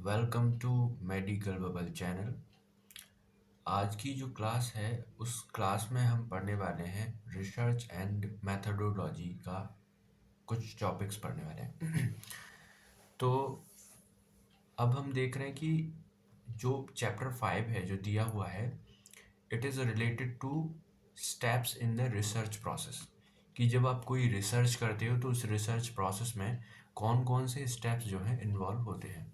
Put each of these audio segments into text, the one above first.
Welcome to medical bubble channel. आज की जो क्लास है उस क्लास में हम पढ़ने वाले हैं रिसर्च एंड मेथडोलॉजी का कुछ टॉपिक्स पढ़ने वाले हैं। तो अब हम देख रहे हैं कि जो चैप्टर 5 है जो दिया हुआ है, it is related two steps in the research process. कि जब आप कोई रिसर्च करते हो तो उस रिसर्च प्रोसेस में कौन कौन से स्टेप्स जो हैं इन्वॉल्व होते हैं।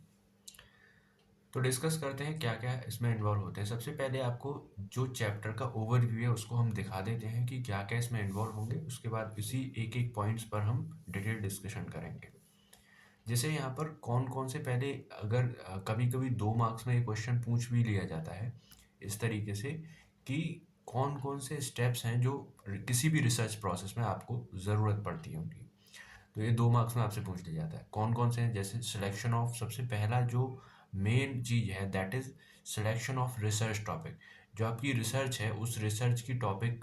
तो डिस्कस करते हैं क्या क्या इसमें इन्वॉल्व होते हैं। सबसे पहले आपको जो चैप्टर का ओवरव्यू है उसको हम दिखा देते हैं कि क्या क्या इसमें इन्वॉल्व होंगे। उसके बाद इसी एक एक पॉइंट्स पर हम डिटेल डिस्कशन करेंगे। जैसे यहाँ पर कौन कौन से पहले, अगर कभी कभी 2 मार्क्स में ये क्वेश्चन पूछ भी लिया जाता है इस तरीके से कि कौन कौन से स्टेप्स हैं जो किसी भी रिसर्च प्रोसेस में आपको ज़रूरत पड़ती है उनकी। तो ये 2 मार्क्स में आपसे पूछ लिया जाता है कौन कौन से हैं। जैसे सिलेक्शन ऑफ, सबसे पहला जो मेन चीज़ है that is selection of research topic. जो आपकी रिसर्च है उस रिसर्च की टॉपिक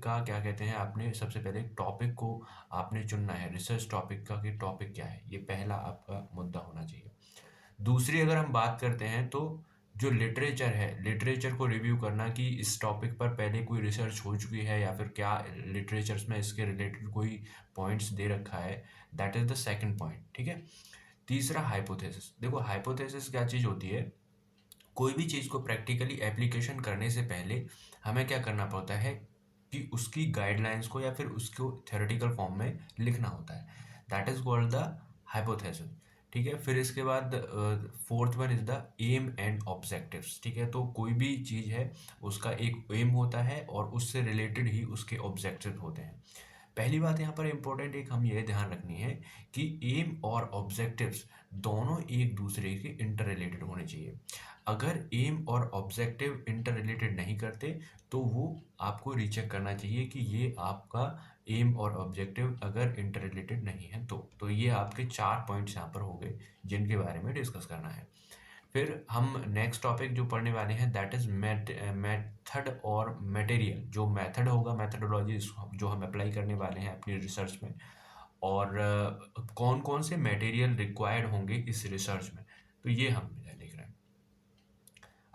का क्या कहते हैं, आपने सबसे पहले टॉपिक को आपने चुनना है। रिसर्च टॉपिक का कि टॉपिक क्या है, ये पहला आपका मुद्दा होना चाहिए। दूसरी अगर हम बात करते हैं तो जो लिटरेचर है, लिटरेचर को रिव्यू करना कि इस टॉपिक पर पहले कोई रिसर्च हो चुकी है या फिर क्या लिटरेचर्स में इसके रिलेटेड कोई पॉइंट्स दे रखा है, that is the second point. ठीक है। तीसरा हाइपोथेसिस। देखो हाइपोथेसिस क्या चीज़ होती है, कोई भी चीज़ को प्रैक्टिकली एप्लीकेशन करने से पहले हमें क्या करना पड़ता है कि उसकी गाइडलाइंस को या फिर उसको थ्योरेटिकल फॉर्म में लिखना होता है। That is called the hypothesis. ठीक है। फिर इसके बाद fourth one is the aim and objectives. ठीक है। तो कोई भी चीज़ है उसका एक एम होता है और उससे रिलेटेड ही उसके ऑब्जेक्टिव होते हैं। पहली बात यहाँ पर इम्पोर्टेंट एक हम ये ध्यान रखनी है कि एम और ऑब्जेक्टिव्स दोनों एक दूसरे के इंटर रिलेटेड होने चाहिए। अगर एम और ऑब्जेक्टिव इंटर रिलेटेड नहीं करते तो वो आपको रीचेक करना चाहिए कि ये आपका एम और ऑब्जेक्टिव अगर इंटर रिलेटेड नहीं है तो ये आपके 4 पॉइंट्स यहाँ पर हो गए जिनके बारे में डिस्कस करना है। फिर हम नेक्स्ट टॉपिक जो पढ़ने वाले हैं दैट इज मेथड और मटेरियल। जो मेथड होगा, मेथडोलॉजी जो हम अप्लाई करने वाले हैं अपनी रिसर्च में, और कौन कौन से मटेरियल रिक्वायर्ड होंगे इस रिसर्च में, तो ये हम देख रहे हैं।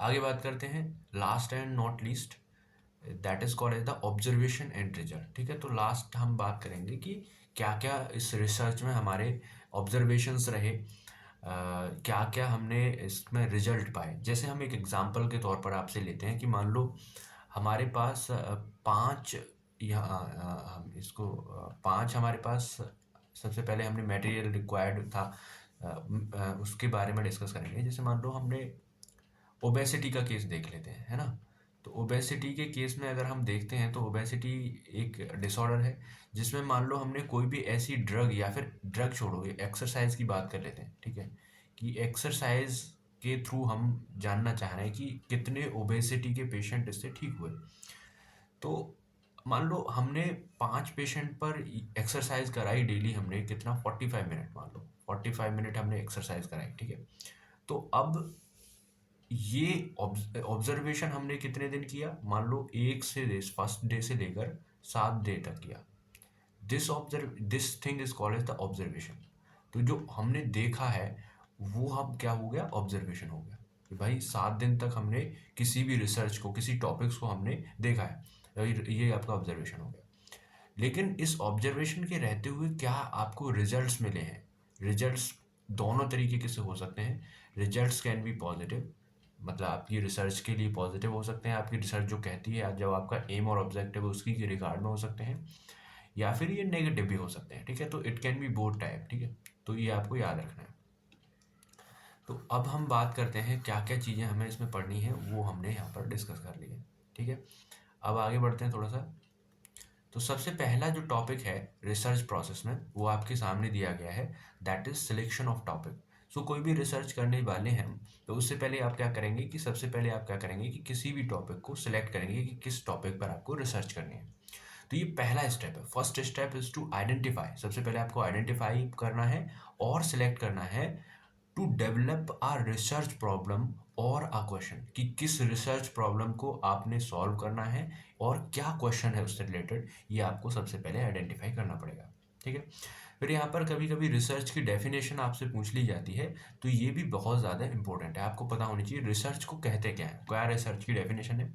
आगे बात करते हैं last and not least, that is called as the observation and result. ठीक है। तो लास्ट हम बात करेंगे कि क्या क्या इस रिसर्च में हमारे ऑब्जर्वेशंस रहे, क्या क्या हमने इसमें रिजल्ट पाए। जैसे हम एक एग्जांपल के तौर पर आपसे लेते हैं कि मान लो हमारे पास 5, यहाँ हम इसको 5 हमारे पास, सबसे पहले हमने मटेरियल रिक्वायर्ड था, उसके बारे में डिस्कस करेंगे। जैसे मान लो हमने ओबेसिटी का केस देख लेते हैं, है ना। तो ओबेसिटी के केस में अगर हम देखते हैं तो ओबेसिटी एक डिसऑर्डर है जिसमें मान लो हमने कोई भी ऐसी ड्रग, या फिर ड्रग छोड़ोगे, एक्सरसाइज की बात कर लेते हैं। ठीक है। कि एक्सरसाइज के थ्रू हम जानना चाह रहे हैं कि कितने ओबेसिटी के पेशेंट इससे ठीक हुए। तो मान लो हमने 5 पेशेंट पर एक्सरसाइज कराई डेली, हमने कितना 45 मिनट, मान लो 45 मिनट हमने एक्सरसाइज कराई। ठीक है। तो अब ये ऑब्जर्वेशन हमने कितने दिन किया, मान लो फर्स्ट डे से लेकर 7 डे तक किया। This thing is called as the observation. तो जो हमने देखा है वो हम क्या हो गया, ऑब्जर्वेशन हो गया। कि भाई 7 दिन तक हमने किसी भी रिसर्च को, किसी टॉपिक्स को हमने देखा है, ये आपका ऑब्जर्वेशन हो गया। लेकिन इस ऑब्जर्वेशन के रहते हुए क्या आपको रिजल्ट्स मिले हैं। रिजल्ट्स दोनों तरीके के से हो सकते हैं। रिजल्ट्स कैन बी पॉजिटिव, मतलब आपकी रिसर्च के लिए पॉजिटिव हो सकते हैं, आपकी रिसर्च जो कहती है जब आपका एम और ऑब्जेक्टिव है उसकी रिगार्ड में हो सकते हैं, या फिर ये नेगेटिव भी हो सकते हैं। ठीक है। तो it can be both type. ठीक है। तो ये आपको याद रखना है। तो अब हम बात करते हैं क्या क्या चीज़ें हमें इसमें पढ़नी है, वो हमने यहाँ पर डिस्कस कर ली है। ठीक है। अब आगे बढ़ते हैं थोड़ा सा। तो सबसे पहला जो टॉपिक है रिसर्च प्रोसेस में वो आपके सामने दिया गया है, that is selection of topic. So कोई भी रिसर्च करने वाले हैं तो उससे पहले आप क्या करेंगे कि सबसे पहले आप क्या करेंगे कि किसी भी टॉपिक को सिलेक्ट करेंगे कि किस टॉपिक पर आपको रिसर्च करनी है। तो ये पहला स्टेप है। First step is to identify. सबसे पहले आपको आइडेंटिफाई करना है और सिलेक्ट करना है to develop a research problem और आ क्वेश्चन, कि किस रिसर्च प्रॉब्लम को आपने सॉल्व करना है और क्या क्वेश्चन है उससे रिलेटेड, ये आपको सबसे पहले आइडेंटिफाई करना पड़ेगा। ठीक है। फिर यहाँ पर कभी कभी रिसर्च की डेफिनेशन आपसे पूछ ली जाती है, तो ये भी बहुत ज़्यादा इंपॉर्टेंट है, आपको पता होनी चाहिए रिसर्च को कहते क्या है, क्या रिसर्च की डेफिनेशन है।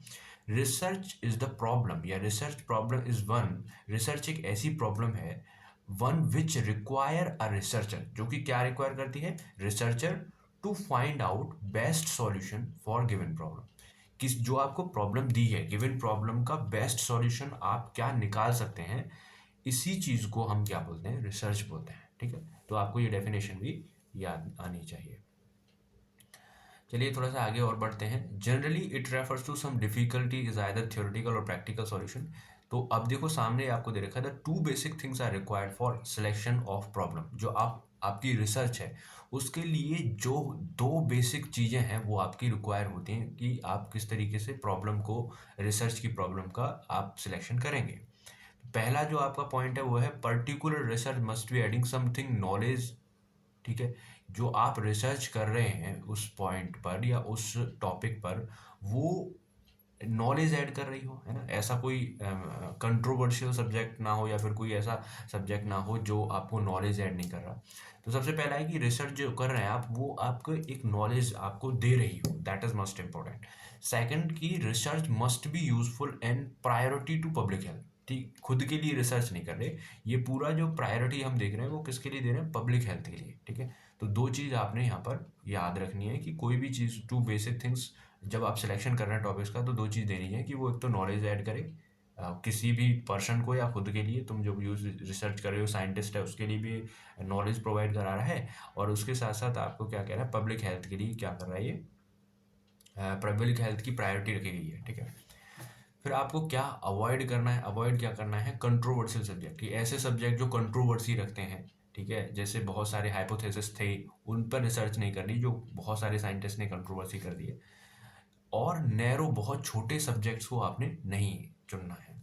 रिसर्च इज द प्रॉब्लम, या research problem is one, research एक ऐसी प्रॉब्लम है, one which require a researcher, जो कि क्या रिक्वायर करती है, researcher, to find out best solution for given problem. किस जो आपको प्रॉब्लम दी है, गिवन प्रॉब्लम का बेस्ट सॉल्यूशन आप क्या निकाल सकते हैं, इसी चीज को हम क्या बोलते हैं, रिसर्च बोलते हैं। ठीक है, तो आपको ये डेफिनेशन भी याद आनी चाहिए। चलिए थोड़ा सा आगे और बढ़ते हैं। Generally it refers to some difficulty is either theoretical और प्रैक्टिकल सॉल्यूशन। तो अब देखो सामने आपको दे रखा है, the two basic things are required for selection of problem. जो आपकी रिसर्च है उसके लिए जो दो बेसिक चीज़ें हैं वो आपकी रिक्वायर होती हैं कि आप किस तरीके से प्रॉब्लम को, रिसर्च की प्रॉब्लम का आप सिलेक्शन करेंगे। पहला जो आपका पॉइंट है वो है particular research must be adding something knowledge. ठीक है, जो आप रिसर्च कर रहे हैं उस पॉइंट पर या उस टॉपिक पर, वो नॉलेज ऐड कर रही हो, है ना। ऐसा कोई कंट्रोवर्शियल सब्जेक्ट ना हो या फिर कोई ऐसा सब्जेक्ट ना हो जो आपको नॉलेज ऐड नहीं कर रहा। तो सबसे पहला है कि रिसर्च जो कर रहे हैं आप, वो आपको एक नॉलेज आपको दे रही हो, that is most important. Second की research must be useful and priority to public health. ठीक, खुद के लिए रिसर्च नहीं कर रहे, ये पूरा जो प्रायोरिटी हम देख रहे हैं वो किसके लिए दे रहे हैं, पब्लिक हेल्थ के लिए। ठीक है, तो दो चीज़ आपने यहाँ पर याद रखनी है कि कोई भी चीज़, टू बेसिक थिंग्स, जब आप सिलेक्शन कर रहे हैं टॉपिक्स का, तो दो चीज़ देनी है कि वो एक तो नॉलेज ऐड करे किसी भी पर्सन को या खुद के लिए, तुम जो यूज रिसर्च कर रहे हो, साइंटिस्ट है उसके लिए भी नॉलेज प्रोवाइड करा रहा है, और उसके साथ साथ आपको क्या कह रहा है, पब्लिक हेल्थ के लिए क्या कर रहा है ये, पब्लिक हेल्थ की प्रायोरिटी रखी गई है। ठीक है, फिर आपको क्या अवॉइड करना है, अवॉइड क्या करना है, कंट्रोवर्शियल सब्जेक्ट की, ऐसे सब्जेक्ट जो कंट्रोवर्सी रखते हैं। ठीक है, जैसे बहुत सारे हाइपोथेसिस थे, उन पर रिसर्च नहीं करनी, जो बहुत सारे साइंटिस्ट ने कंट्रोवर्सी कर दी है। और नैरो, बहुत छोटे सब्जेक्ट्स को आपने नहीं चुनना है।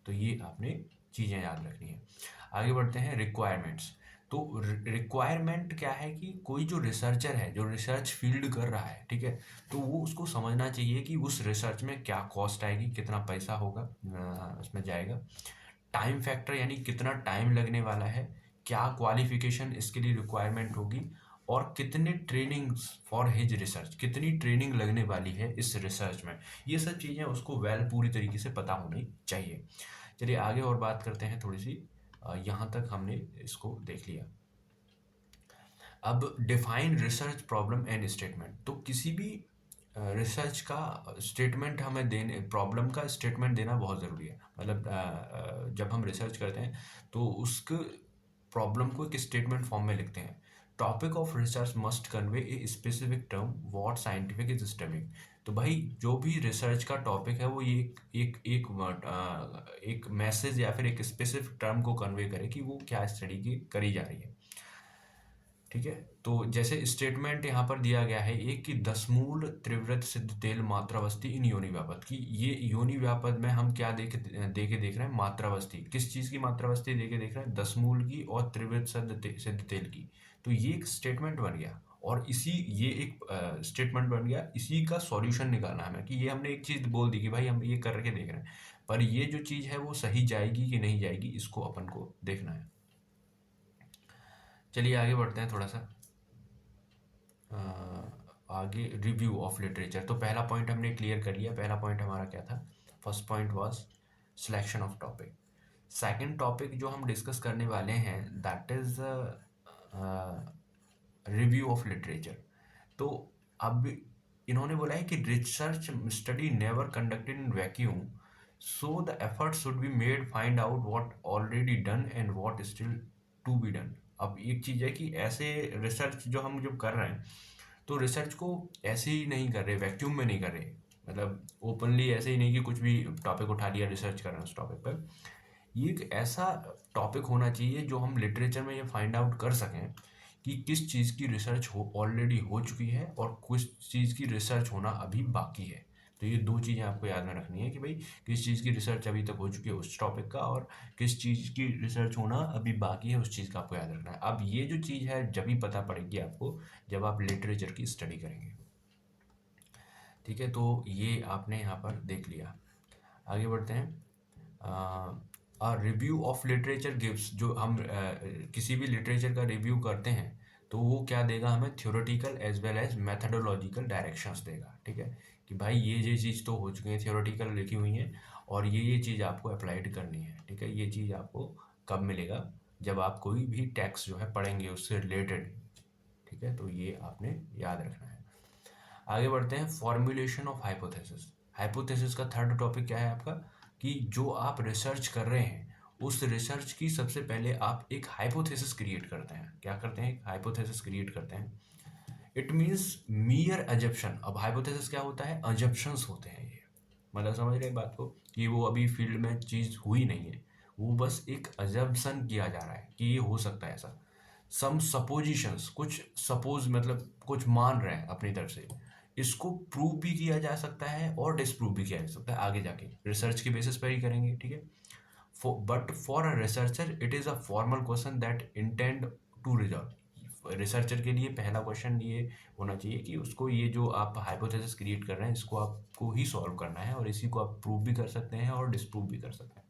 तो ये आपने चीज़ें याद रखनी है। आगे बढ़ते हैं, रिक्वायरमेंट्स। तो रिक्वायरमेंट क्या है कि कोई जो रिसर्चर है, जो रिसर्च फील्ड कर रहा है, ठीक है, तो वो उसको समझना चाहिए कि उस रिसर्च में क्या कॉस्ट आएगी, कितना पैसा होगा उसमें जाएगा। टाइम फैक्टर, यानी कितना टाइम लगने वाला है, क्या क्वालिफिकेशन इसके लिए रिक्वायरमेंट होगी, और कितने ट्रेनिंग्स फॉर हिज रिसर्च, कितनी ट्रेनिंग लगने वाली है इस रिसर्च में। ये सब चीज़ें उसको पूरी तरीके से पता होनी चाहिए। चलिए आगे और बात करते हैं थोड़ी सी। यहाँ तक हमने इसको देख लिया। अब define research problem and statement. तो किसी भी रिसर्च का स्टेटमेंट हमें देने, प्रॉब्लम का स्टेटमेंट देना बहुत ज़रूरी है। मतलब जब हम रिसर्च करते हैं तो उसके प्रॉब्लम को एक स्टेटमेंट फॉर्म में लिखते हैं। Topic of research must convey a specific term what scientific is studying. तो भाई जो भी रिसर्च का टॉपिक है वो ये एक मैसेज या फिर एक स्पेसिफिक टर्म को कन्वे करे कि वो क्या स्टडी की करी जा रही है। ठीक है, तो जैसे स्टेटमेंट यहाँ पर दिया गया है एक कि दसमूल त्रिवृत सिद्ध तेल मात्रावस्थी इन योनि व्यापद की, ये योनि व्यापद में हम क्या देख रहे हैं, मात्रावस्थी, किस चीज़ की मात्रावस्थी देके देख रहे हैं, दसमूल की और त्रिवृत सिद्ध तेल की। तो ये एक स्टेटमेंट बन गया, और ये एक स्टेटमेंट बन गया, इसी का सॉल्यूशन निकालना है हमें, कि ये हमने एक चीज़ बोल दी कि भाई हम ये करके देख रहे हैं, पर ये जो चीज़ है वो सही जाएगी कि नहीं जाएगी, इसको अपन को देखना है। चलिए आगे बढ़ते हैं थोड़ा सा। आगे रिव्यू ऑफ लिटरेचर। तो पहला पॉइंट हमने क्लियर कर लिया। पहला पॉइंट हमारा क्या था, first point was selection of topic. Second topic जो हम डिस्कस करने वाले हैं that is review of literature. तो अब इन्होंने बोला है कि research study never conducted in vacuum, so the effort should be made find out what already done and what still to be done. अब एक चीज़ है कि ऐसे रिसर्च जो हम जब कर रहे हैं, तो रिसर्च को ऐसे ही नहीं कर रहे, वैक्यूम में नहीं कर रहे, मतलब ओपनली ऐसे ही नहीं कि कुछ भी टॉपिक उठा लिया रिसर्च कर रहे हैं उस टॉपिक पर। ये एक ऐसा टॉपिक होना चाहिए जो हम लिटरेचर में ये फाइंड आउट कर सकें कि किस चीज़ की रिसर्च ऑलरेडी हो चुकी है और किस चीज़ की रिसर्च होना अभी बाकी है। तो ये दो चीज़ें आपको याद में रखनी है कि भाई किस चीज़ की रिसर्च अभी तक हो चुकी है उस टॉपिक का, और किस चीज़ की रिसर्च होना अभी बाकी है उस चीज़ का आपको याद रखना है। अब ये जो चीज़ है जब ही पता पड़ेगी आपको जब आप लिटरेचर की स्टडी करेंगे। ठीक है, तो ये आपने यहाँ पर देख लिया। आगे बढ़ते हैं। रिव्यू ऑफ लिटरेचर गिव्स, जो हम किसी भी लिटरेचर का रिव्यू करते हैं तो वो क्या देगा हमें, theoretical as well as methodological directions देगा, ठीक है, कि भाई ये चीज़ तो हो चुकी है, थ्योरेटिकल लिखी हुई है और ये चीज़ आपको अप्लाइड करनी है, ठीक है। ये चीज़ आपको कब मिलेगा, जब आप कोई भी टेक्स्ट जो है पढ़ेंगे उससे रिलेटेड, ठीक है। तो ये आपने याद रखना है। आगे बढ़ते हैं, फॉर्मुलेशन ऑफ हाइपोथेसिस। हाइपोथेसिस का थर्ड टॉपिक क्या है आपका, कि जो आप रिसर्च कर रहे हैं उस रिसर्च की सबसे पहले आप एक हाइपोथेसिस क्रिएट करते हैं। क्या करते हैं, एक हाइपोथेसिस क्रिएट करते हैं। It means mere assumption. अब हाइपोथेसिस क्या होता है, अजप्शंस होते हैं ये, मतलब समझ रहे हैं बात को, कि वो अभी फील्ड में चीज़ हुई नहीं है, वो बस एक अजम्पशन किया जा रहा है कि ये हो सकता है ऐसा। सम सपोजिशंस, कुछ सपोज मतलब कुछ मान रहे हैं अपनी तरफ से, इसको प्रूव भी किया जा सकता है और डिसप्रूव भी किया जा सकता है आगे जाके, रिसर्च के बेसिस पर ही करेंगे, ठीक है। But for a researcher it is a formal question that intend to resolve. Researcher के लिए पहला क्वेश्चन ये होना चाहिए कि उसको ये जो आप हाइपोथेसिस क्रिएट कर रहे हैं इसको आपको ही सॉल्व करना है, और इसी को आप प्रूव भी कर सकते हैं और डिसप्रूव भी कर सकते हैं।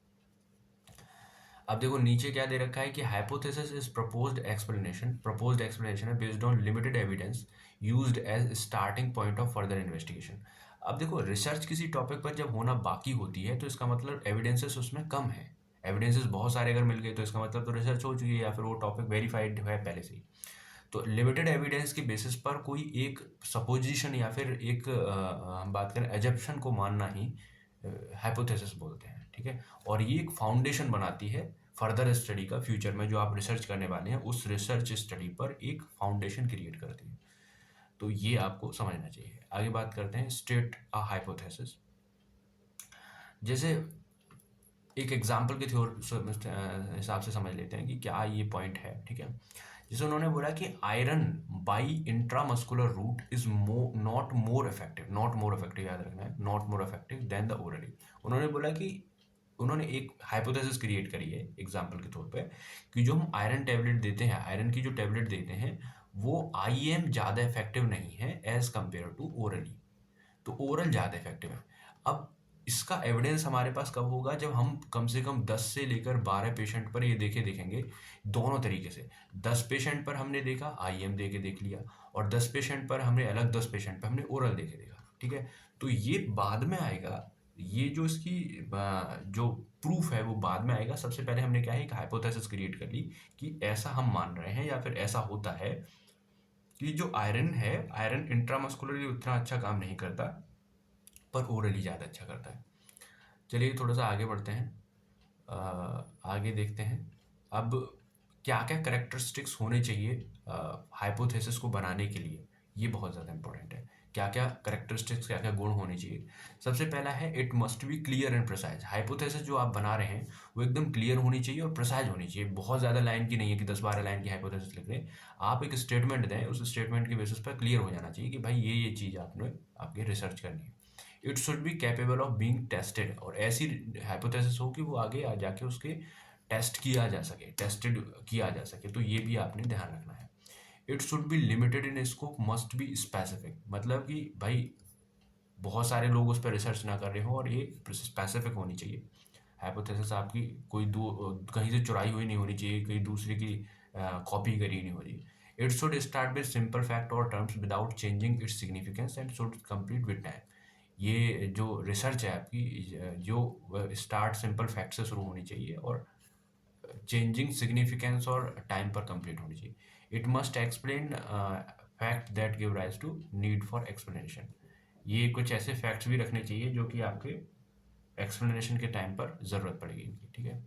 अब देखो नीचे क्या दे रखा है कि हाइपोथेसिस इज प्रपोज्ड एक्सप्लेनेशन है based on limited evidence used as starting point of further investigation. अब देखो रिसर्च किसी टॉपिक पर जब होना बाकी होती है तो इसका मतलब एविडेंसेस उसमें कम है। एविडेंसेस बहुत सारे अगर मिल गए तो इसका मतलब तो रिसर्च हो चुकी है या फिर वो टॉपिक वेरीफाइड है पहले से ही। तो लिमिटेड एविडेंस के बेसिस पर कोई एक सपोजिशन या फिर एक हम बात करें एजप्शन को मानना ही हाइपोथेसिस बोलते हैं, ठीक है। और ये एक फाउंडेशन बनाती है फर्दर स्टडी का, फ्यूचर में जो आप रिसर्च करने वाले हैं उस रिसर्च स्टडी पर एक फाउंडेशन क्रिएट करती है। तो ये आपको समझना चाहिए। आगे बात करते हैं स्टेट अ हाइपोथेसिस। जैसे एक एग्जाम्पल के हिसाब से समझ लेते हैं कि क्या ये पॉइंट है, ठीक है। जैसे उन्होंने बोला कि iron by intramuscular route is not more effective, याद रखना है, not more effective than the orally. उन्होंने बोला कि उन्होंने एक हाइपोथेसिस क्रिएट करी है एग्जाम्पल के तौर पे, कि जो हम आयरन टेबलेट देते हैं, आयरन की जो टेबलेट देते हैं वो आईएम ज़्यादा इफेक्टिव नहीं है एज कम्पेयर टू ओरली, तो ओरल ज़्यादा इफेक्टिव है। अब इसका एविडेंस हमारे पास कब होगा, जब हम कम से कम 10 से लेकर 12 पेशेंट पर ये देखेंगे दोनों तरीके से। 10 पेशेंट पर हमने देखा आईएम दे के देख लिया, और 10 पेशेंट पर हमने अलग 10 पेशेंट पर हमने ओरल दे के देखा, ठीक है। तो ये बाद में आएगा, ये जो इसकी जो प्रूफ है वो बाद में आएगा। सबसे पहले हमने क्या है, एक हाइपोथेसिस क्रिएट कर ली कि ऐसा हम मान रहे हैं या फिर ऐसा होता है कि जो आयरन है, आयरन इंट्रामस्कुलरली उतना अच्छा काम नहीं करता पर ओरली ज़्यादा अच्छा करता है। चलिए थोड़ा सा आगे बढ़ते हैं, आगे देखते हैं अब क्या क्या करेक्टरिस्टिक्स होने चाहिए हाइपोथेसिस को बनाने के लिए। ये बहुत ज़्यादा इंपॉर्टेंट है, क्या क्या करेक्टरिस्टिक्स, क्या क्या गुण होने चाहिए। सबसे पहला है it must be clear and precise. Hypothesis जो आप बना रहे हैं वो एकदम क्लियर होनी चाहिए और प्रिसाइज होनी चाहिए। बहुत ज़्यादा लाइन की नहीं है कि 10-12 लाइन की हाइपोथेसिस लिख रहे हैं, आप एक स्टेटमेंट दें, उस स्टेटमेंट के बेसिस पर क्लियर हो जाना चाहिए कि भाई ये चीज़ आपने आपकी रिसर्च करनी है। It should be capable of being tested, और ऐसी हाइपोथेसिस हो कि वो आगे आ जाके उसके टेस्ट किया जा सके, टेस्टेड किया जा सके, तो ये भी आपने ध्यान रखना है। It should be limited in scope, must be specific, मतलब कि भाई बहुत सारे लोग उस पर रिसर्च ना कर रहे हो और ये स्पेसिफिक होनी चाहिए। हाइपोथेसिस आपकी कोई कहीं से चुराई हुई नहीं होनी चाहिए, कहीं दूसरे की कॉपी करी नहीं होनी। It should start with simple fact और terms without changing its significance and should complete with time. ये जो रिसर्च है आपकी, जो स्टार्ट सिंपल फैक्ट से शुरू होनी चाहिए और चेंजिंग सिग्निफिकेंस और टाइम पर कंप्लीट होनी चाहिए। It must explain fact that give rise to need for explanation. ये कुछ ऐसे फैक्ट्स भी रखने चाहिए जो कि आपके एक्सप्लेनेशन के टाइम पर ज़रूरत पड़ेगी इनकी, ठीक है।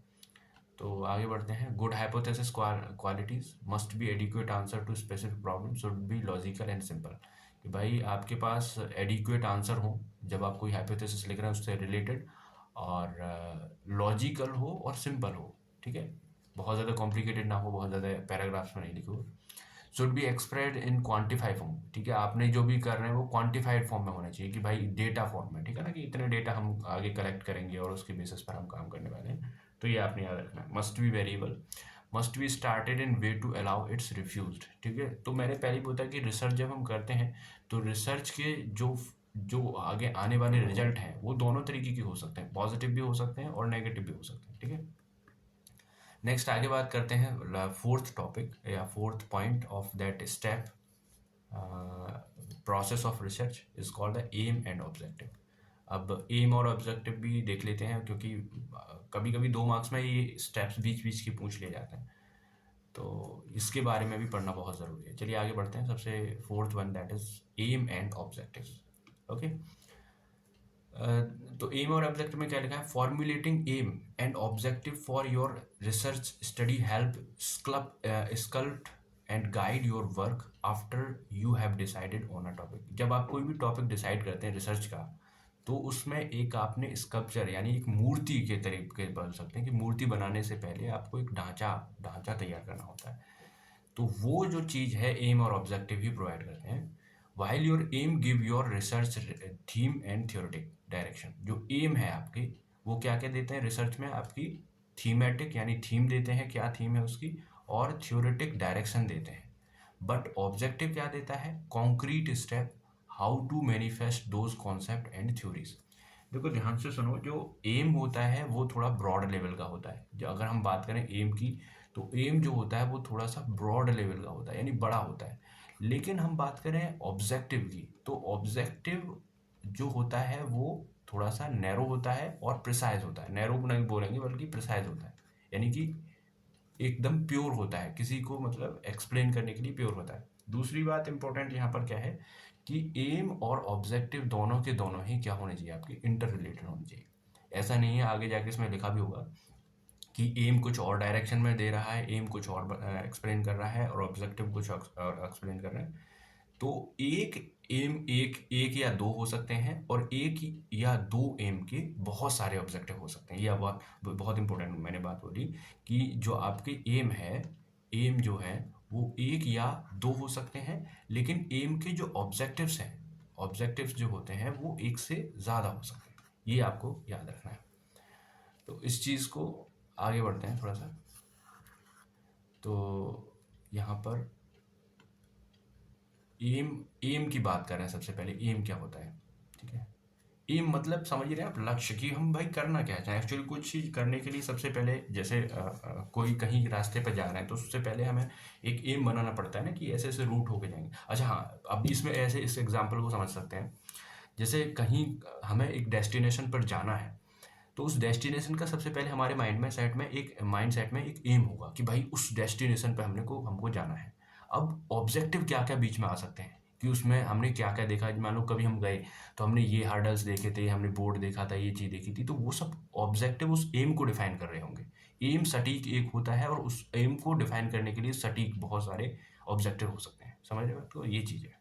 तो आगे बढ़ते हैं, good hypothesis qualities must be adequate answer to specific problem, should be logical and simple. कि भाई आपके पास एडिक्वेट आंसर हो जब आप कोई हाइपोथेसिस लिख रहे हैं उससे रिलेटेड, और लॉजिकल हो और सिंपल हो, ठीक है। बहुत ज़्यादा कॉम्प्लिकेटेड ना हो, बहुत ज़्यादा पैराग्राफ्स में नहीं लिखो। Should be expressed in quantified form, ठीक है, आपने जो भी कर रहे हैं वो क्वांटिफाइड फॉर्म में होना चाहिए, कि भाई डेटा फॉर्म में, ठीक है ना, कि इतने डेटा हम आगे कलेक्ट करेंगे और उसके बेसिस पर हम काम करने वाले हैं। तो ये आपने याद रखना है। Must be variable, must be started in way to allow its refused, ठीक है। तो मैंने पहले ही बोला कि रिसर्च जब हम करते हैं तो रिसर्च के जो जो आगे आने वाले रिजल्ट हैं वो दोनों तरीके के हो सकते हैं, पॉजिटिव भी हो सकते हैं और नेगेटिव भी हो सकते हैं, ठीक है। नेक्स्ट आगे बात करते हैं फोर्थ टॉपिक या fourth point of that step process of research is called the aim and objective. अब एम और ऑब्जेक्टिव भी देख लेते हैं, क्योंकि कभी कभी 2 मार्क्स में ये स्टेप्स बीच बीच के पूछ लिए जाते हैं, तो इसके बारे में भी पढ़ना बहुत ज़रूरी है। चलिए आगे बढ़ते हैं। सबसे fourth one that is aim and objective. Okay, तो एम और ऑब्जेक्टिव में क्या लिखा है? Formulating aim and objective for your research study help sculpt and guide your work after you have decided on a topic. जब आप कोई भी टॉपिक डिसाइड करते हैं रिसर्च का, तो उसमें एक आपने स्कल्पचर यानी एक मूर्ति के तरीके बोल सकते हैं कि मूर्ति बनाने से पहले आपको एक ढांचा तैयार करना होता है। तो वो जो चीज़ है एम और ऑब्जेक्टिव ही प्रोवाइड करते हैं। While your aim give your research theme and theoretic direction. जो एम है आपकी, वो क्या क्या देते हैं रिसर्च में? आपकी थीमेटिक यानी थीम देते हैं, क्या थीम है उसकी, और थ्योरेटिक डायरेक्शन देते हैं। बट ऑब्जेक्टिव क्या देता है? Concrete step how to manifest those concepts and theories. देखो ध्यान से सुनो, जो एम होता है वो थोड़ा ब्रॉड लेवल का होता है। जो अगर हम बात करें एम की, तो एम जो होता है वो थोड़ा सा ब्रॉड लेवल का होता है, यानी बड़ा होता है। लेकिन हम बात करें ऑब्जेक्टिव की, तो ऑब्जेक्टिव जो होता है वो थोड़ा सा नैरो होता है और प्रिसाइज होता है। नैरो नहीं बोलेंगे बल्कि प्रिसाइज होता है, यानी कि एकदम प्योर होता है, किसी को मतलब एक्सप्लेन करने के लिए प्योर होता है। दूसरी बात इंपॉर्टेंट यहाँ पर क्या है कि एम और ऑब्जेक्टिव दोनों के दोनों ही क्या होने चाहिए? आपके इंटर रिलेटेड होने चाहिए। ऐसा नहीं है, आगे जाके इसमें लिखा भी होगा कि एम कुछ और डायरेक्शन में दे रहा है, एम कुछ और एक्सप्लेन कर रहा है और ऑब्जेक्टिव कुछ और एक्सप्लेन कर रहा है। तो एक एम एक एक या दो हो सकते हैं, और एक या दो एम के बहुत सारे ऑब्जेक्टिव हो सकते हैं। यह बहुत बहुत इंपॉर्टेंट मैंने बात बोली कि जो आपके एम है, एम जो है वो एक या दो हो सकते हैं, लेकिन एम के जो ऑब्जेक्टिव्स हैं, ऑब्जेक्टिव्स जो होते हैं वो एक से ज़्यादा हो सकते हैं। ये आपको याद रखना है। तो इस चीज़ को आगे बढ़ते हैं थोड़ा सा। तो यहाँ पर एम एम की बात कर रहे हैं। सबसे पहले एम क्या होता है? ठीक है, एम मतलब समझ रहे हैं आप, लक्ष्य कि हम भाई करना क्या चाहें। एक्चुअली कुछ चीज़ करने के लिए सबसे पहले जैसे कोई कहीं रास्ते पर जा रहे हैं, तो उससे पहले हमें एक एम बनाना पड़ता है ना कि ऐसे ऐसे रूट होके जाएंगे। अच्छा हाँ, अब इसमें ऐसे इस एग्जाम्पल को समझ सकते हैं। जैसे कहीं हमें एक डेस्टिनेशन पर जाना है, तो उस डेस्टिनेशन का सबसे पहले हमारे माइंड सेट में एक एम होगा कि भाई उस डेस्टिनेशन पे हमको जाना है। अब ऑब्जेक्टिव क्या क्या बीच में आ सकते हैं कि उसमें हमने क्या क्या देखा। मान लो कभी हम गए तो हमने ये हर्डल्स देखे थे, हमने बोर्ड देखा था, ये चीज़ देखी थी, तो वो सब ऑब्जेक्टिव उस एम को डिफाइन कर रहे होंगे। एम सटीक एक होता है, और उस एम को डिफाइन करने के लिए सटीक बहुत सारे ऑब्जेक्टिव हो सकते हैं। समझ रहे हो? तो ये चीज़ है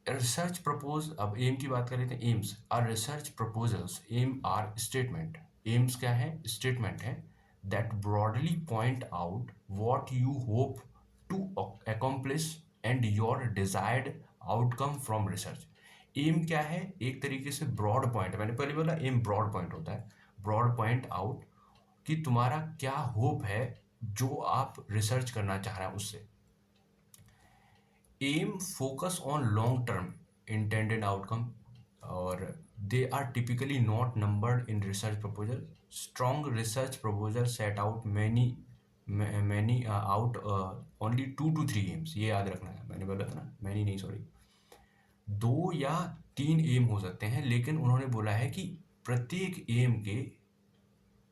रिसर्च प्रपोज। अब एम की बात कर रहे थे, aims are research proposals. Aim are statement. Aims क्या है? स्टेटमेंट है that broadly point out what you hope to accomplish and your desired outcome from research. Aim क्या है? एक तरीके से ब्रॉड पॉइंट, मैंने पहले बोला एम ब्रॉड पॉइंट होता है। ब्रॉड पॉइंट आउट कि तुम्हारा क्या होप है जो आप रिसर्च करना चाह रहे हैं उससे। Aim focus on long term intended outcome, और they are typically not numbered in research proposal. Strong research proposal set out many out only 2 to 3 aims. ये याद रखना है, मैंने बोला था ना, मैनी नहीं सॉरी, 2 या 3 एम हो सकते हैं, लेकिन उन्होंने बोला है कि प्रत्येक एम के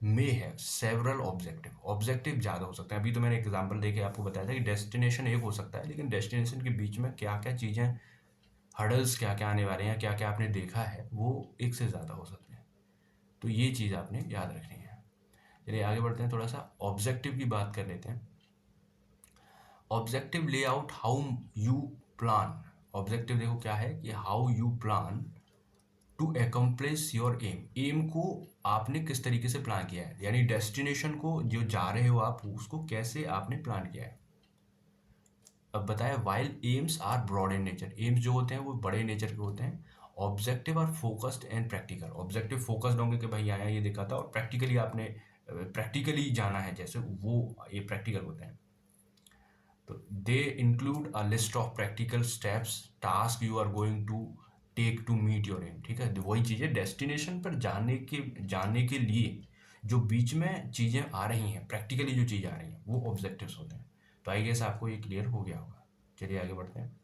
में है सेवरल ऑब्जेक्टिव। ऑब्जेक्टिव ज़्यादा हो सकते हैं। अभी तो मैंने एग्जांपल देके आपको बताया था कि डेस्टिनेशन एक हो सकता है, लेकिन डेस्टिनेशन के बीच में क्या क्या चीज़ें, हर्डल्स क्या क्या आने वाले हैं, क्या क्या आपने देखा है, वो एक से ज़्यादा हो सकते हैं। तो ये चीज़ आपने याद रखनी है। चलिए आगे बढ़ते हैं, थोड़ा सा ऑब्जेक्टिव की बात कर लेते हैं। Objective lay out how you plan. Objective देखो क्या है कि how you plan to accomplish your aim. Aim को आपने किस तरीके से प्लान किया है, यानी डेस्टिनेशन को जो जा रहे हो आप, उसको कैसे आपने प्लान किया है। अब बताया while aims are broad in nature. Aims जो होते हैं वो बड़े नेचर के होते हैं। Objective are focused and practical. Objective focused होंगे कि भाई यहाँ ये देखा था, और प्रैक्टिकली आपने प्रैक्टिकली जाना है, जैसे वो ये प्रैक्टिकल होते हैं। तो they include a list of practical steps task you are going to take to meet your aim. ठीक है, वही चीज़ है, डेस्टिनेशन पर जाने के लिए जो बीच में चीज़ें आ रही हैं, प्रैक्टिकली जो चीज़ आ रही हैं, वो ऑब्जेक्टिव्स होते हैं। तो आई गेस आपको ये क्लियर हो गया होगा। चलिए आगे बढ़ते हैं।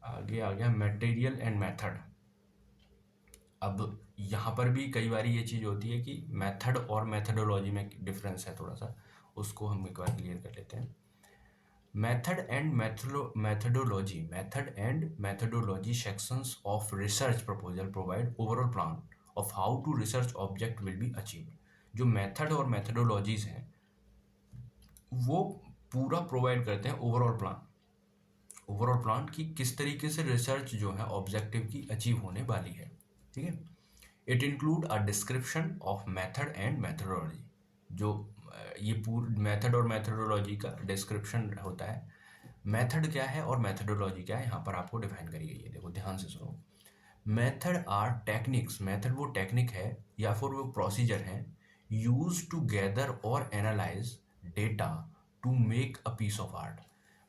आगे आ गया मटेरियल एंड मेथड। अब यहाँ पर भी कई बार ये चीज़ होती है कि मेथड और मेथडोलॉजी में डिफरेंस है थोड़ा सा, उसको हम एक बार क्लियर कर लेते हैं। Method and methodology sections of research proposal provide overall plan of how to research object will be achieved। जो मेथड और methodologies हैं वो पूरा प्रोवाइड करते हैं ओवरऑल प्लान कि किस तरीके से रिसर्च जो है ऑब्जेक्टिव की अचीव होने वाली है। ठीक है, it include a description of method and methodology. जो ये पूरा मेथड और मेथडोलॉजी का डिस्क्रिप्शन होता है। मेथड क्या है और मेथडोलॉजी क्या है, यहाँ पर आपको डिफाइन करी गई है। देखो ध्यान से सुनो। मेथड आर टेक्निक्स, मेथड वो टेक्निक है या फिर वो प्रोसीजर है यूज टू गैदर और analyse data to make a piece of art.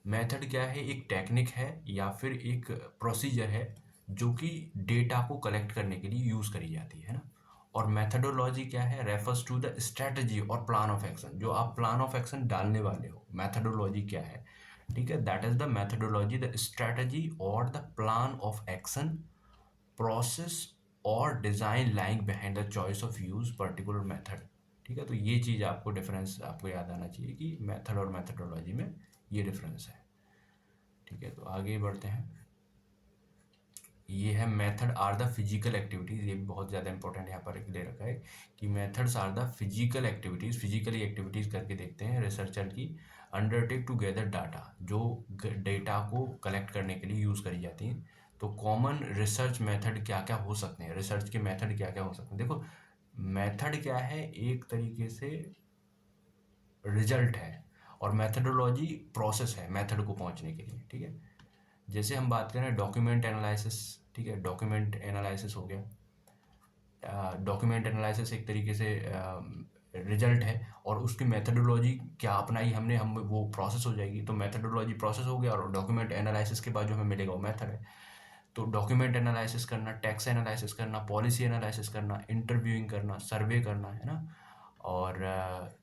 Method क्या है, एक टेक्निक है या फिर एक प्रोसीजर है जो कि डेटा को कलेक्ट करने के लिए यूज करी जाती है ना। और मेथडोलॉजी क्या है, रेफर्स टू द स्ट्रेटजी और प्लान ऑफ एक्शन, जो आप प्लान ऑफ एक्शन डालने वाले हो। मेथडोलॉजी क्या है, ठीक है, that is the methodology, the strategy और the plan of action, process और design lying behind the choice of use particular method. ठीक है, तो ये चीज़ आपको डिफरेंस आपको याद आना चाहिए कि मेथड और मेथडोलॉजी में ये डिफरेंस है। ठीक है, तो आगे बढ़ते हैं। ये है method are the physical activities, ये भी बहुत ज़्यादा इंपॉर्टेंट यहाँ पर दे रखा है कि methods are the physical activities, physically activities करके देखते हैं रिसर्चर की, अंडरटेक टू गैदर डाटा, जो डेटा को कलेक्ट करने के लिए यूज़ करी जाती हैं। तो कॉमन रिसर्च मेथड क्या क्या हो सकते हैं, रिसर्च के मेथड क्या क्या हो सकते हैं। देखो मेथड क्या है, एक तरीके से रिजल्ट है, और मेथडोलॉजी प्रोसेस है मेथड को पहुंचने के लिए। ठीक है, जैसे हम बात करें डॉक्यूमेंट एनालिसिस, ठीक है, डॉक्यूमेंट एनालिसिस हो गया। डॉक्यूमेंट एनालिसिस एक तरीके से रिजल्ट है, और उसकी मेथडोलॉजी क्या अपनाई हमने, हम वो प्रोसेस हो जाएगी। तो मेथडोलॉजी प्रोसेस हो गया, और डॉक्यूमेंट एनालिसिस के बाद जो हमें मिलेगा वो मेथड है। तो डॉक्यूमेंट एनालिसिस करना, टेक्स्ट एनालिसिस करना, पॉलिसी एनालिसिस करना, इंटरव्यूइंग करना, सर्वे करना, है ना, और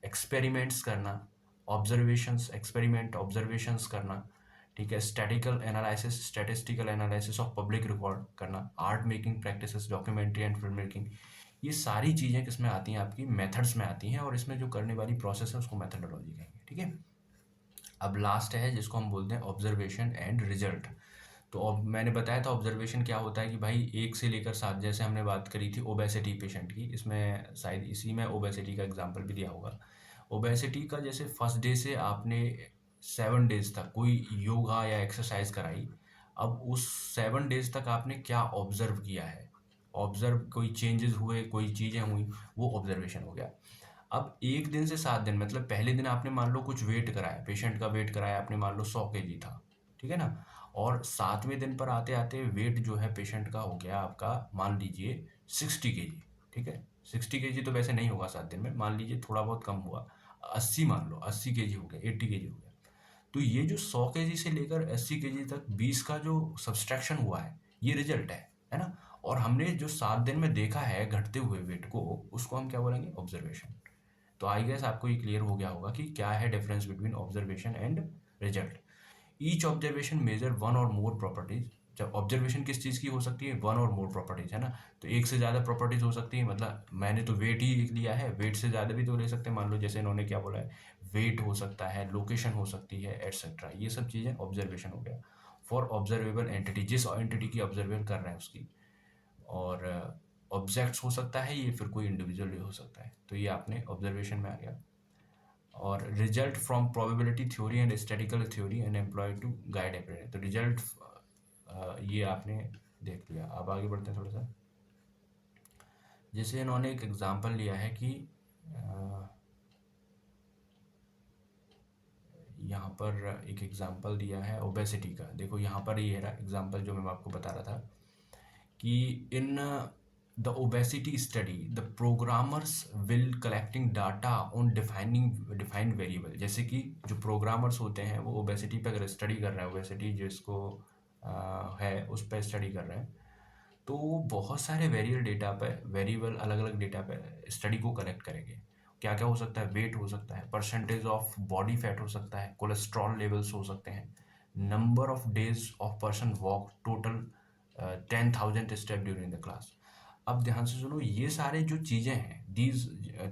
एक्सपेरिमेंट्स करना, ऑब्जर्वेशंस, एक्सपेरिमेंट ऑब्जर्वेशंस करना। ठीक है, statistical analysis of public record करना, art making practices, documentary and film making. ये सारी चीज़ें किस में आती हैं, आपकी मेथड्स में आती हैं, और इसमें जो करने वाली प्रोसेस है उसको मेथडोलॉजी कहेंगे। ठीक है, अब लास्ट है जिसको हम बोलते हैं ऑब्जर्वेशन एंड रिजल्ट। तो अब मैंने बताया था ऑब्जर्वेशन क्या होता है कि भाई 1 से लेकर 7, जैसे हमने बात करी थी ओबेसिटी पेशेंट की, इसमें शायद इसी में ओबेसिटी का एग्जांपल भी दिया होगा। ओबेसिटी का जैसे फर्स्ट डे से आपने 7 डेज तक कोई योगा या एक्सरसाइज कराई, अब उस 7 डेज तक आपने क्या ऑब्जर्व किया है, ऑब्जर्व कोई चेंजेस हुए, कोई चीज़ें हुई, वो ऑब्जर्वेशन हो गया। अब 1 दिन से 7 दिन, मतलब पहले दिन आपने मान लो कुछ वेट कराया, पेशेंट का वेट कराया आपने, मान लो 100 केजी था, ठीक है ना, और 7वें दिन पर आते आते वेट जो है पेशेंट का हो गया आपका मान लीजिए 60 केजी। ठीक है, 60 केजी तो वैसे नहीं होगा 7 दिन में, मान लीजिए थोड़ा बहुत कम हुआ, 80 मान लो, 80 केजी हो गया, 80 केजी हो गया। तो ये जो 100 केजी से लेकर 80 केजी तक 20 का जो सब्सट्रैक्शन हुआ है, ये रिजल्ट है ना। और हमने जो 7 दिन में देखा है घटते हुए वेट को, उसको हम क्या बोलेंगे, ऑब्जर्वेशन। तो आई गेस आपको ये क्लियर हो गया होगा कि क्या है difference between observation and result. Each observation measure one और मोर प्रॉपर्टीज। जब ऑब्जर्वेशन किस चीज़ की हो सकती है, वन और मोर प्रॉपर्टीज, है ना, तो एक से ज़्यादा प्रॉपर्टीज हो सकती है। मतलब मैंने तो वेट ही लिया है, वेट से ज़्यादा भी तो ले सकते हैं, मान लो जैसे इन्होंने क्या बोला है, वेट हो सकता है, लोकेशन हो सकती है, एटसेट्रा, ये सब चीज़ें ऑब्जर्वेशन हो गया। फॉर ऑब्जर्वेबल एंटिटी, जिस एंटिटी की ऑब्जर्व कर रहे हैं उसकी, और ऑब्जेक्ट्स हो सकता है ये, फिर कोई इंडिविजुअल भी हो सकता है। तो ये आपने ऑब्जर्वेशन में आ गया। और result from probability theory and statical theory and employ to guide apprentice. तो रिजल्ट ये आपने देख लिया। अब आगे बढ़ते हैं थोड़ा सा। जैसे इन्होंने एक एग्जांपल लिया है कि यहाँ पर एक एग्जांपल दिया है ओबेसिटी का। देखो यहाँ पर ये रहा एग्जांपल जो मैं आपको बता रहा था कि in the obesity study the programmers will collecting data on defined variable. जैसे कि जो प्रोग्रामर्स होते हैं वो ओबेसिटी पे अगर स्टडी कर रहे हैं, ओबेसिटी जिसको है उस पर स्टडी कर रहे हैं, तो वो बहुत सारे वेरिएबल अलग अलग डेटा पे स्टडी को कलेक्ट करेंगे। क्या क्या हो सकता है, वेट हो सकता है, परसेंटेज ऑफ बॉडी फैट हो सकता है, कोलेस्ट्रॉल लेवल्स हो सकते हैं, number of days of person walk total 10,000 step during the class. अब ध्यान से सुनो, ये सारे जो चीज़ें हैं, these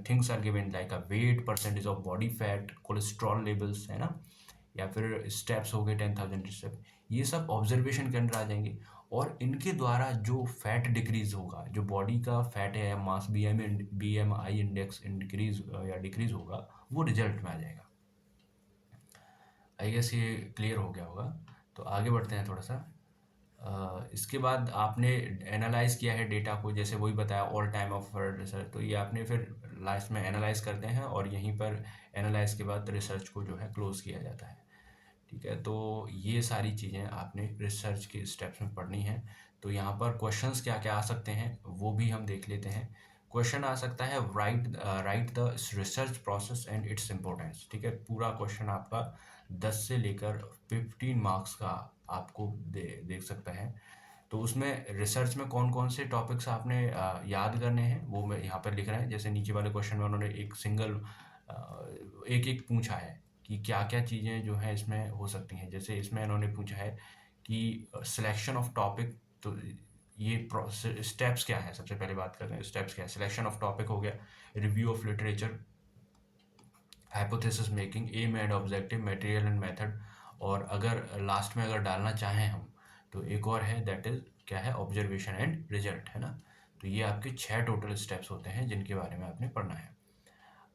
things are given like a weight, percentage of body fat, cholesterol levels, है ना, या फिर स्टेप्स हो गए 10,000 स्टेप, ये सब ऑब्जर्वेशन के अंदर आ जाएंगे। और इनके द्वारा जो फैट डिक्रीज होगा, जो बॉडी का फैट है या मास BMI इंडेक्स इंक्रीज या डिक्रीज होगा, वो रिजल्ट में आ जाएगा। आई गेस ये क्लियर हो गया होगा। तो आगे बढ़ते हैं थोड़ा सा। इसके बाद आपने एनालाइज किया है डेटा को, जैसे वही बताया ऑल टाइम ऑफ रिसर्च, तो ये आपने फिर लास्ट में एनालाइज करते हैं और यहीं पर एनालाइज के बाद रिसर्च को जो है क्लोज किया जाता है। ठीक है, तो ये सारी चीज़ें आपने रिसर्च के स्टेप्स में पढ़नी है। तो यहाँ पर क्वेश्चंस क्या क्या आ सकते हैं वो भी हम देख लेते हैं। क्वेश्चन आ सकता है right the research process and its importance. ठीक है, पूरा क्वेश्चन आपका 10 से लेकर 15 मार्क्स का आपको देख सकता है। तो उसमें रिसर्च में कौन कौन से टॉपिक्स आपने याद करने हैं वो मैं यहाँ पर लिख रहा है। जैसे नीचे वाले क्वेश्चन में उन्होंने एक एक पूछा है कि क्या क्या चीज़ें जो है इसमें हो सकती हैं। जैसे इसमें इन्होंने पूछा है कि सिलेक्शन ऑफ टॉपिक, तो ये स्टेप्स क्या है, सबसे पहले बात करते हैं स्टेप्स क्या है। सिलेक्शन ऑफ टॉपिक हो गया, review of literature, hypothesis making, aim and objective, material and method, और अगर लास्ट में अगर डालना चाहें हम तो एक और है, दैट इज क्या है, ऑब्जर्वेशन एंड रिजल्ट, है ना। तो ये आपके 6 टोटल स्टेप्स होते हैं जिनके बारे में आपने पढ़ना है।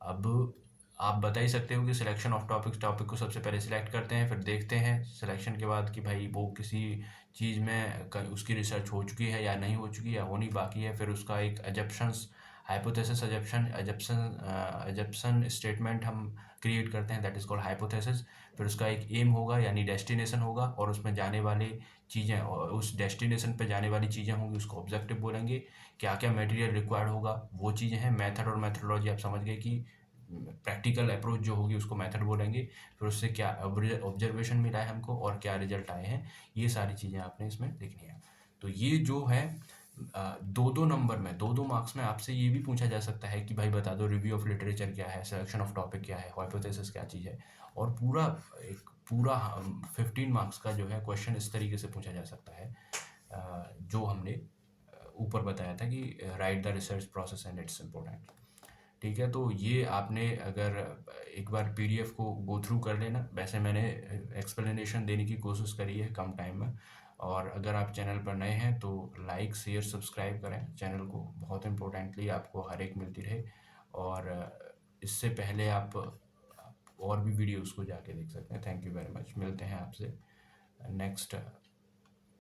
अब आप बता ही सकते हो कि सिलेक्शन ऑफ टॉपिक को सबसे पहले सिलेक्ट करते हैं, फिर देखते हैं सिलेक्शन के बाद कि भाई वो किसी चीज़ में उसकी रिसर्च हो चुकी है या नहीं हो चुकी है या होनी बाकी है। फिर उसका एक अजप्शंस, हाइपोथेसिस, अजप्शन स्टेटमेंट हम क्रिएट करते हैं, दैट इज़ कॉल्ड हाइपोथेसिस। फिर उसका एक एम होगा यानी डेस्टिनेशन होगा, और उसमें जाने वाली चीज़ें और उस डेस्टिनेशन पे जाने वाली चीज़ें होंगी उसको ऑब्जेक्टिव बोलेंगे। क्या क्या मटेरियल रिक्वायर्ड होगा वो चीज़ें हैं। मेथड और मेथडोलॉजी आप समझ गए कि प्रैक्टिकल अप्रोच जो होगी उसको मेथड बोलेंगे। फिर उससे क्या ऑब्जर्वेशन मिला है हमको और क्या रिजल्ट आए हैं, ये सारी चीज़ें आपने इसमें लिखनी है। तो ये जो है 2-2 नंबर में, 2-2 मार्क्स में आपसे ये भी पूछा जा सकता है कि भाई बता दो रिव्यू ऑफ लिटरेचर क्या है, सिलेक्शन ऑफ टॉपिक क्या है, हाइपोथेसिस क्या चीज़ है। और पूरा 15 मार्क्स का जो है क्वेश्चन इस तरीके से पूछा जा सकता है जो हमने ऊपर बताया था कि right the research process and it's important. ठीक है, तो ये आपने अगर एक बार पीडीएफ को गो थ्रू कर लेना। वैसे मैंने एक्सप्लेनेशन देने की कोशिश करी है कम टाइम में। और अगर आप चैनल पर नए हैं तो लाइक शेयर सब्सक्राइब करें चैनल को, बहुत इम्पोर्टेंटली आपको हर एक मिलती रहे। और इससे पहले आप और भी वीडियोस को जाके देख सकते हैं। थैंक यू वेरी मच, मिलते हैं आपसे नेक्स्ट